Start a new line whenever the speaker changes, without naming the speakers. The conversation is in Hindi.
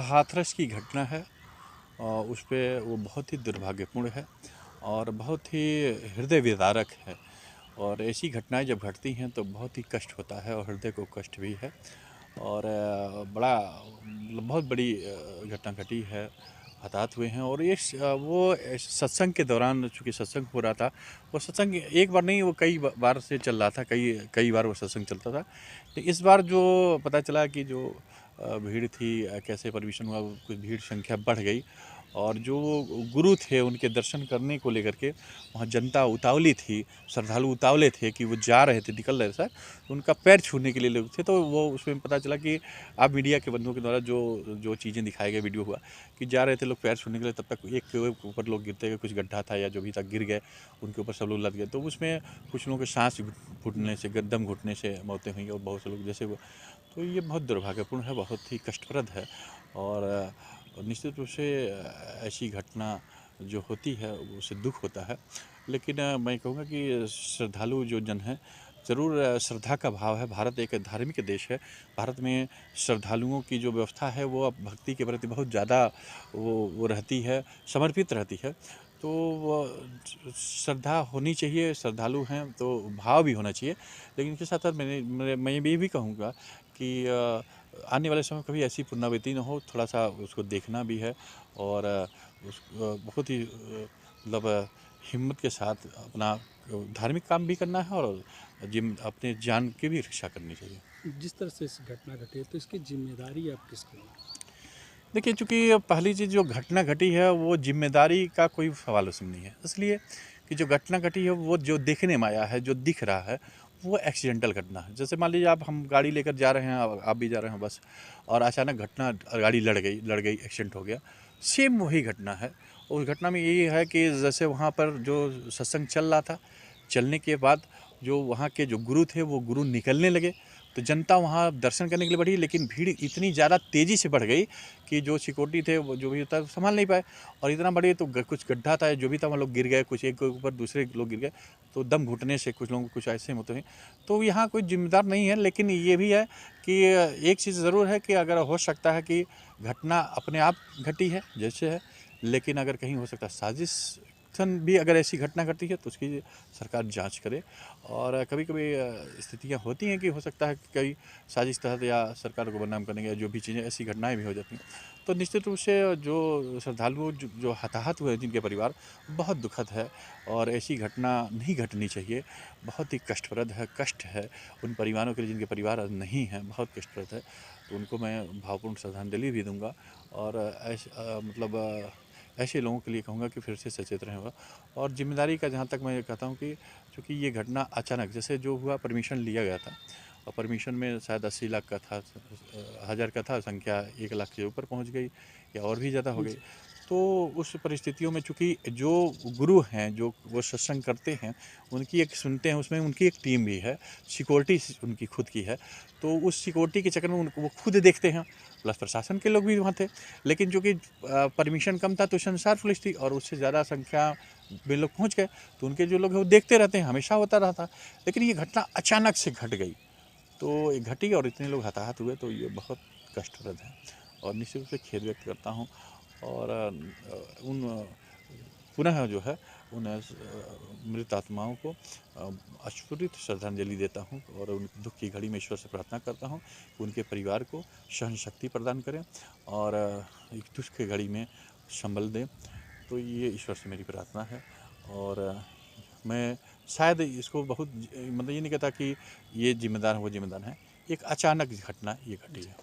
हाथरस की घटना है उस पे वो बहुत ही दुर्भाग्यपूर्ण है और बहुत ही हृदय विदारक है। और ऐसी घटनाएं जब घटती हैं तो बहुत ही कष्ट होता है और हृदय को कष्ट भी है। और बड़ा मतलब बहुत बड़ी घटना घटी है, हताहत हुए हैं। और ये सत्संग के दौरान चूँकि सत्संग हो रहा था, वो सत्संग एक बार नहीं, वो कई बार से चल रहा था, कई कई बार वो सत्संग चलता था। तो इस बार जो पता चला कि जो भीड़ थी, कैसे परमिशन हुआ, कुछ भीड़ संख्या बढ़ गई और जो गुरु थे उनके दर्शन करने को लेकर के वहाँ जनता उतावली थी, श्रद्धालु उतावले थे कि वो जा रहे थे, निकल रहे थे, उनका पैर छूने के लिए लोग थे। तो वो उसमें पता चला कि आप मीडिया के बंधुओं के द्वारा जो जो चीज़ें दिखाए गए, वीडियो हुआ कि जा रहे थे लोग पैर छूने के लिए, तब तक एक के ऊपर लोग गिरते गए, कुछ गड्ढा था या जो भी था, गिर गए, उनके ऊपर सब लोग लद गए। तो उसमें कुछ लोगों के सांस घुटने से, दम घुटने से मौतें हुई और बहुत से लोग जैसे हुआ। तो ये बहुत दुर्भाग्यपूर्ण है, बहुत ही कष्टप्रद है। और निश्चित रूप से ऐसी घटना जो होती है उससे दुख होता है। लेकिन मैं कहूँगा कि श्रद्धालु जो जन हैं, ज़रूर श्रद्धा का भाव है। भारत एक धार्मिक देश है। भारत में श्रद्धालुओं की जो व्यवस्था है वो अब भक्ति के प्रति बहुत ज़्यादा वो रहती है, समर्पित रहती है। तो वो श्रद्धा होनी चाहिए, श्रद्धालु हैं तो भाव भी होना चाहिए। लेकिन इसके साथ-साथ मैं ये भी कहूँगा कि आने वाले समय में कभी ऐसी पुनरावृत्ति ना हो, थोड़ा-सा उसको देखना भी है। और बहुत ही मतलब हिम्मत के साथ अपना धार्मिक काम भी करना है और अपने जान की भी रक्षा करनी चाहिए।
जिस तरह से इस घटना घटी है तो इसकी जिम्मेदारी आप किसकी है?
देखिए, चूँकि पहली चीज़ जो घटना घटी है वो ज़िम्मेदारी का कोई सवाल उसमें नहीं है। इसलिए कि जो घटना घटी है वो जो देखने में आया है, जो दिख रहा है, वो एक्सीडेंटल घटना है। जैसे मान लीजिए हम गाड़ी लेकर जा रहे हैं, आप भी जा रहे हैं बस, और अचानक गाड़ी लड़ गई, एक्सीडेंट हो गया। सेम वही घटना है। उस घटना में यही है कि जैसे वहाँ पर जो सत्संग चल रहा था, चलने के बाद जो वहाँ के जो गुरु थे वो गुरु निकलने लगे, तो जनता वहाँ दर्शन करने के लिए बढ़ी। लेकिन भीड़ इतनी ज़्यादा तेज़ी से बढ़ गई कि जो सिक्योरिटी थे, वो जो भी था, संभाल नहीं पाए। और इतना बढ़ी तो कुछ गड्ढा था, जो भी था, वहाँ लोग गिर गए, कुछ एक के ऊपर दूसरे लोग गिर गए। तो दम घुटने से कुछ लोगों को कुछ ऐसे होते हैं। तो यहाँ कोई जिम्मेदार नहीं है। लेकिन ये भी है कि एक चीज़ ज़रूर है कि अगर हो सकता है कि घटना अपने आप घटी है जैसे है, लेकिन अगर कहीं हो सकता है साजिश भी, अगर ऐसी घटना घटती है तो उसकी सरकार जांच करे। और कभी-कभी स्थितियाँ होती हैं कि हो सकता है कि कई साजिश तहत या सरकार को बदनाम करने या जो भी चीज़ें, ऐसी घटनाएँ भी हो जाती हैं। तो निश्चित रूप से जो श्रद्धालु जो हताहत हुए, जिनके परिवार, बहुत दुखद है और ऐसी घटना नहीं घटनी चाहिए। बहुत ही कष्टप्रद है, कष्ट है उन परिवारों के लिए जिनके परिवार आज नहीं हैं, बहुत कष्टप्रद है। तो उनको मैं भावपूर्ण श्रद्धांजलि भी दूँगा। और ऐसे लोगों के लिए कहूँगा कि फिर से सचेत रहें वह। और ज़िम्मेदारी का जहाँ तक मैं ये कहता हूँ कि चूँकि ये घटना अचानक जैसे जो हुआ, परमिशन लिया गया था और परमिशन में शायद 80 लाख का था, हज़ार का था, संख्या 1 लाख से ऊपर पहुँच गई या और भी ज़्यादा हो गई।
जी।
तो उस परिस्थितियों में चूँकि जो गुरु हैं, जो वो सत्संग करते हैं, उनकी एक सुनते हैं, उसमें उनकी एक टीम भी है, सिक्योरिटी उनकी खुद की है। तो उस सिक्योरिटी के चक्कर में उनको वो खुद देखते हैं, प्लस प्रशासन के लोग भी वहाँ थे। लेकिन चूँकि परमिशन कम था तो शंशार पुलिस थी और उससे ज़्यादा संख्या में लोग पहुँच गए। तो उनके जो लोग हैं वो देखते रहते हैं, हमेशा होता रहता। लेकिन ये घटना अचानक से घट गई, तो ये घटी और इतने लोग हताहत हुए, तो ये बहुत कष्टप्रद है। और निश्चित रूप से खेद व्यक्त करता हूँ। और उन पुनः जो है उन मृत आत्माओं को अश्रुत श्रद्धांजलि देता हूँ और उन दुख की घड़ी में ईश्वर से प्रार्थना करता हूँ कि उनके परिवार को सहन शक्ति प्रदान करें और एक दुख की घड़ी में संबल दें। तो ये ईश्वर से मेरी प्रार्थना है। और मैं शायद इसको बहुत मतलब ये नहीं कहता कि ये जिम्मेदार है, वो जिम्मेदार है। एक अचानक घटना ये घटी है।